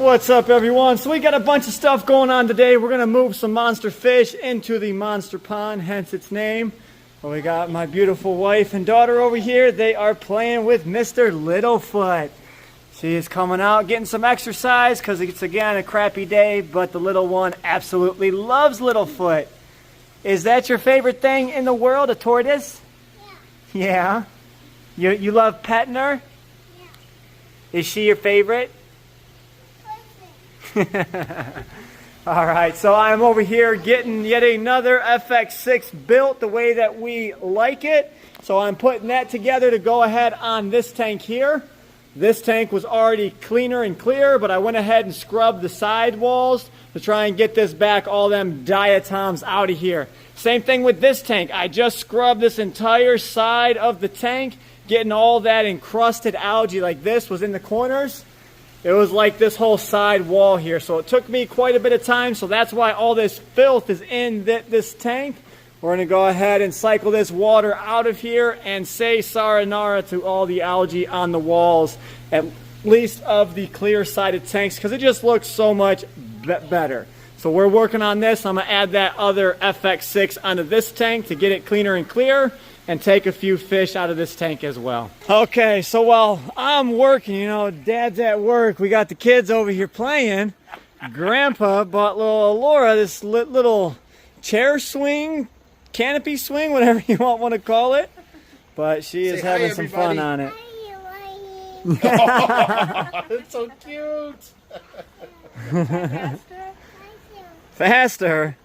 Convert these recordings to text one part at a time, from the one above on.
What's up, everyone? So we got a bunch of stuff going on today. We're gonna move some monster fish into the monster pond, hence its name. Well, we got my beautiful wife and daughter over here. They are playing with Mr. Littlefoot. She is coming out, getting some exercise because it's again a crappy day, but the little one absolutely loves Littlefoot. Is that your favorite thing in the world, a tortoise? Yeah. Yeah? You love petting her? Yeah. Is she your favorite? All right, so I'm over here getting yet another FX6 built the way that we like it. So I'm putting that together to go ahead on this tank here. This tank was already cleaner and clear, but I went ahead and scrubbed the side walls to try and get this back, all them diatoms out of here. Same thing with this tank. I just scrubbed this entire side of the tank, getting all that encrusted algae like this was in the corners. It was like this whole side wall here, so it took me quite a bit of time, so that's why all this filth is in this tank. We're going to go ahead and cycle this water out of here and say sayonara to all the algae on the walls, at least of the clear-sided tanks, because it just looks so much better. So we're working on this. I'm going to add that other FX6 onto this tank to get it cleaner and clear, and take a few fish out of this tank as well. Okay, so while I'm working, you know, Dad's at work, we got the kids over here playing. Grandpa bought little Laura this little chair swing, canopy swing, whatever you want to call it. But she is having some fun on it. It's so cute. Faster.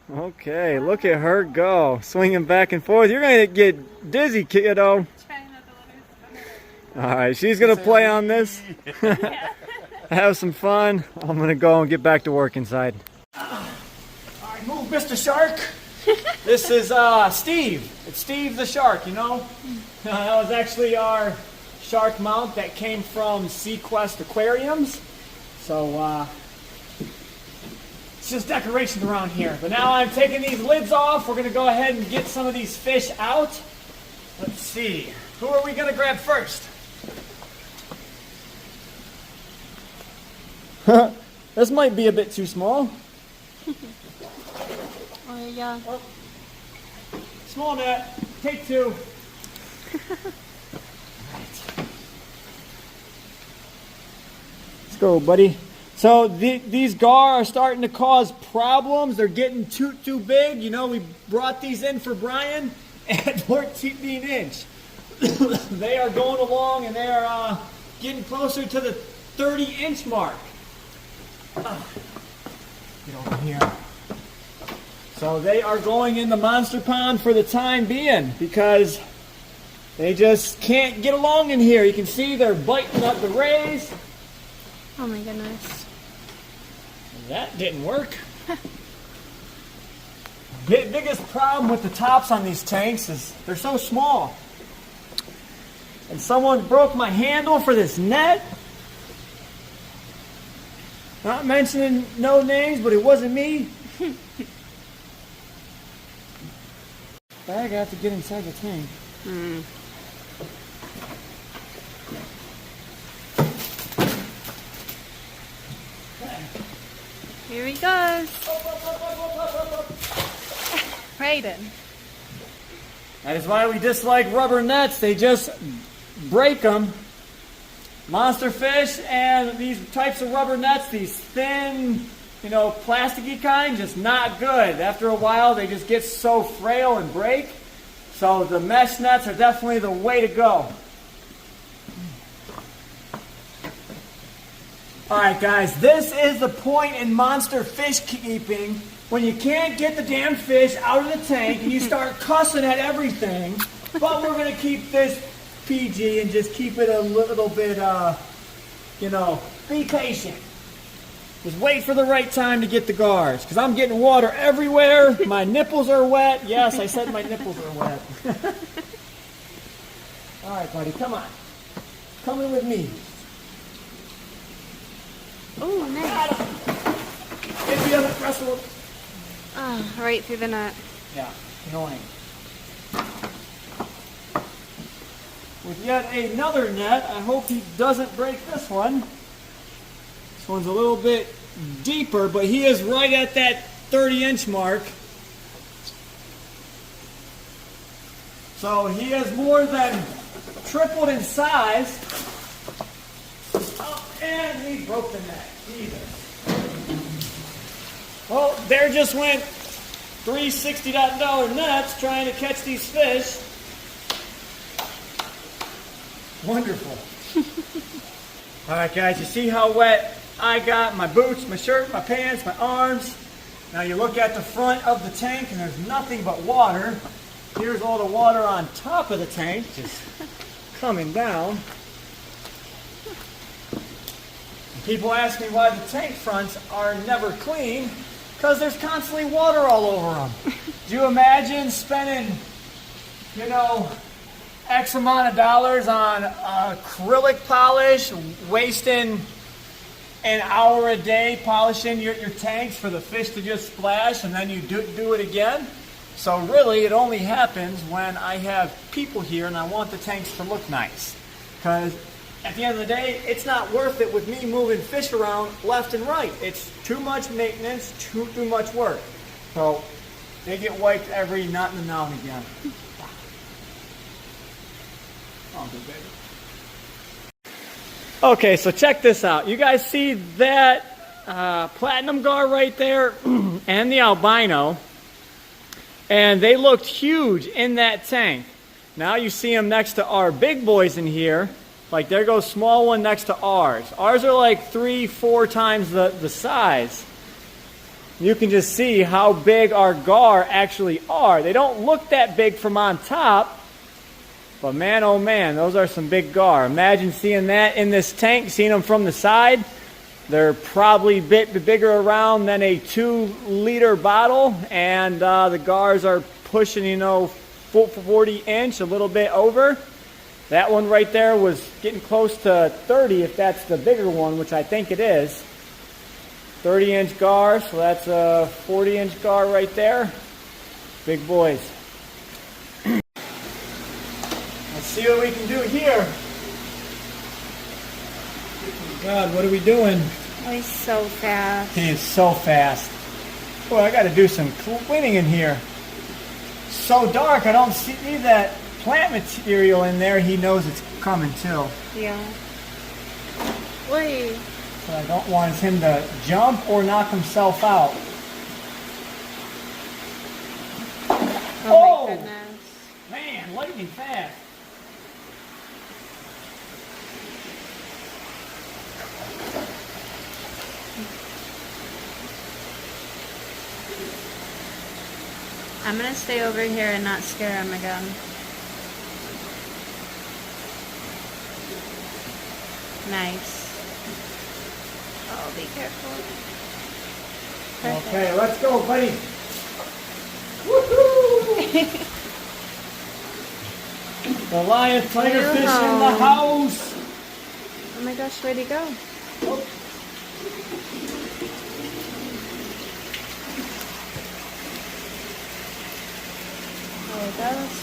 Okay, look at her go, swinging back and forth. You're going to get dizzy, kiddo. All right, she's going to play on this. Have some fun. I'm going to go and get back to work inside. All right, move, Mr. Shark. This is Steve. It's Steve the Shark, you know? That was actually our shark mount that came from Sequest Aquariums. So, it's just decoration around here. But now I'm taking these lids off. We're going to go ahead and get some of these fish out. Let's see. Who are we going to grab first? This might be a bit too small. Oh, yeah. Oh. Small net. Take two. Right. Let's go, buddy. So these gar are starting to cause problems. They're getting too big. You know, we brought these in for Brian at 14 inch. They are going along and they are getting closer to the 30-inch mark. Get over here. So they are going in the monster pond for the time being because they just can't get along in here. You can see they're biting up the rays. Oh my goodness. That didn't work. Biggest problem with the tops on these tanks is they're so small. And someone broke my handle for this net. Not mentioning no names, but it wasn't me. Bag, I have to get inside the tank. Here he goes. Raiden. That is why we dislike rubber nets. They just break them. Monster fish and these types of rubber nets, these thin, you know, plasticky kind, just not good. After a while, they just get so frail and break. So the mesh nets are definitely the way to go. All right, guys, this is the point in monster fish keeping when you can't get the damn fish out of the tank and you start cussing at everything. But we're going to keep this PG and just keep it a little bit, you know, be patient. Just wait for the right time to get the guards, because I'm getting water everywhere. My nipples are wet. Yes, I said my nipples are wet. All right, buddy, come on. Come in with me. Oh, nice. Get the other wrestle. Oh, right through the net. Yeah, annoying. With yet another net. I hope he doesn't break this one. This one's a little bit deeper, but he is right at that 30-inch mark. So he has more than tripled in size. Oh, and he broke the net. Jesus. Well, there just went three $60 nets trying to catch these fish. Wonderful. All right, guys, you see how wet I got my boots, my shirt, my pants, my arms. Now you look at the front of the tank and there's nothing but water. Here's all the water on top of the tank, just coming down. And people ask me why the tank fronts are never clean, because there's constantly water all over them. Do you imagine spending, X amount of dollars on acrylic polish, wasting an hour a day polishing your tanks for the fish to just splash, and then you do it again? So really, it only happens when I have people here and I want the tanks to look nice. Because at the end of the day, it's not worth it with me moving fish around left and right. It's too much maintenance, too much work. So they get wiped every now and again. Oh, good baby. Okay, so check this out. You guys see that platinum gar right there and the albino? And they looked huge in that tank. Now you see them next to our big boys in here. Like there goes small one next to ours. Ours are like 3-4 times the size. You can just see how big our gar actually are. They don't look that big from on top. But man, oh man, those are some big gar. Imagine seeing that in this tank, seeing them from the side. They're probably a bit bigger around than a 2-liter bottle, and the gars are pushing, 40 inch, a little bit over. That one right there was getting close to 30, if that's the bigger one, which I think it is. 30-inch gar, so that's a 40-inch gar right there. Big boys. Let's see what we can do here. God, what are we doing? Oh, he's so fast. He is so fast. Boy, I got to do some cleaning in here. So dark, I don't see that plant material in there. He knows it's coming too. Yeah. Wait. So I don't want him to jump or knock himself out. Oh my goodness. Man, lightning fast. I'm gonna stay over here and not scare him again. Nice. Oh, be careful. Perfect. Okay, let's go, buddy. Woohoo! The lion tiger fish in the house. Oh my gosh, where'd he go? Oh. There it goes.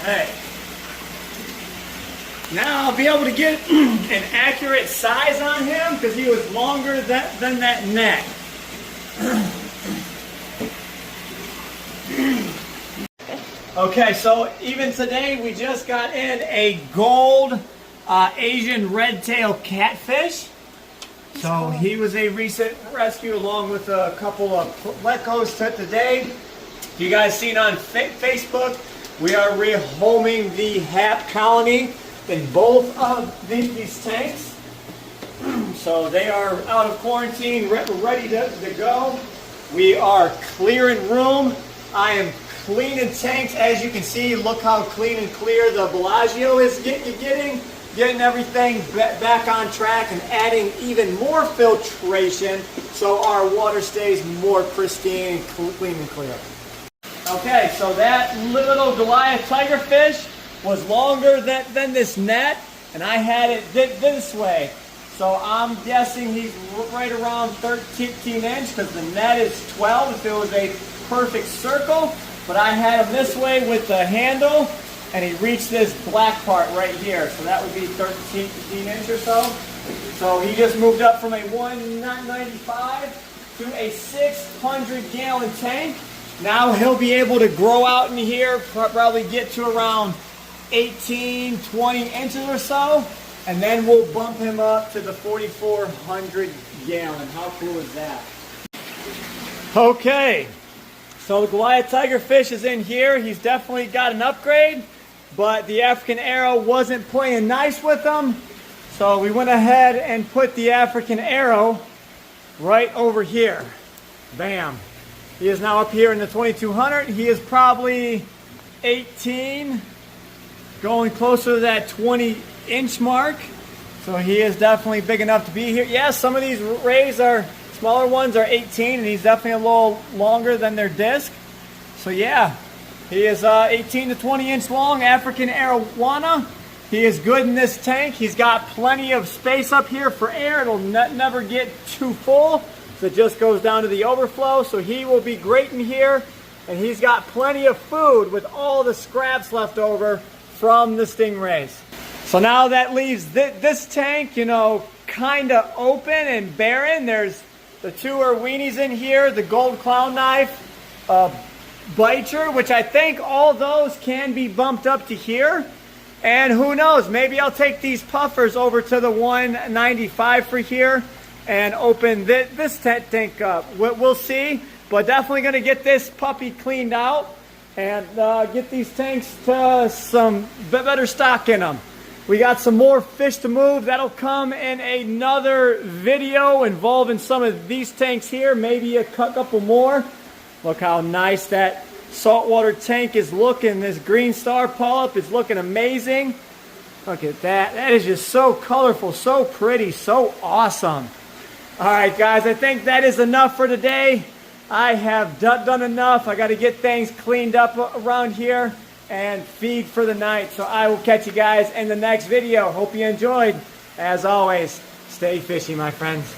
Hey. Now I'll be able to get an accurate size on him because he was longer than that neck. Okay, so even today we just got in a gold Asian red-tailed catfish. So he was a recent rescue along with a couple of plecos today. If you guys seen on Facebook, we are rehoming the hap colony in both of these tanks. So they are out of quarantine, ready to go. We are clearing room. I am cleaning tanks. As you can see, look how clean and clear the Bellagio is getting everything back on track and adding even more filtration so our water stays more pristine and clean and clear. Okay, so that little Goliath tigerfish was longer than this net, and I had it this way. So I'm guessing he's right around 13 inch because the net is 12 if it was a perfect circle. But I had him this way with the handle, and he reached this black part right here. So that would be 13 inch or so. So he just moved up from a 195 to a 600-gallon tank. Now he'll be able to grow out in here, probably get to around 18, 20 inches or so, and then we'll bump him up to the 4,400 gallon. How cool is that? Okay, so the Goliath tigerfish is in here. He's definitely got an upgrade, but the African arrow wasn't playing nice with him. So we went ahead and put the African arrow right over here. Bam. He is now up here in the 2200. He is probably 18, going closer to that 20-inch mark. So he is definitely big enough to be here. Yeah, some of these rays are, smaller ones are 18, and he's definitely a little longer than their disc. So yeah, he is 18 to 20-inch long, African arowana. He is good in this tank. He's got plenty of space up here for air. It'll never get too full. So it just goes down to the overflow. So he will be great in here. And he's got plenty of food with all the scraps left over from the stingrays. So now that leaves this tank, you know, kind of open and barren. There's the two weenies in here, the gold clown knife, biter, which I think all those can be bumped up to here. And who knows, maybe I'll take these puffers over to the 195 for here and open this tank up. We'll see, but definitely going to get this puppy cleaned out and get these tanks to some better stock in them. We got some more fish to move. That'll come in another video involving some of these tanks here, maybe a couple more. Look how nice that saltwater tank is looking. This green star polyp is looking amazing. Look at that. That is just so colorful, so pretty, so awesome. All right, guys, I think that is enough for today. I have done enough. I got to get things cleaned up around here and feed for the night. So I will catch you guys in the next video. Hope you enjoyed. As always, stay fishy, my friends.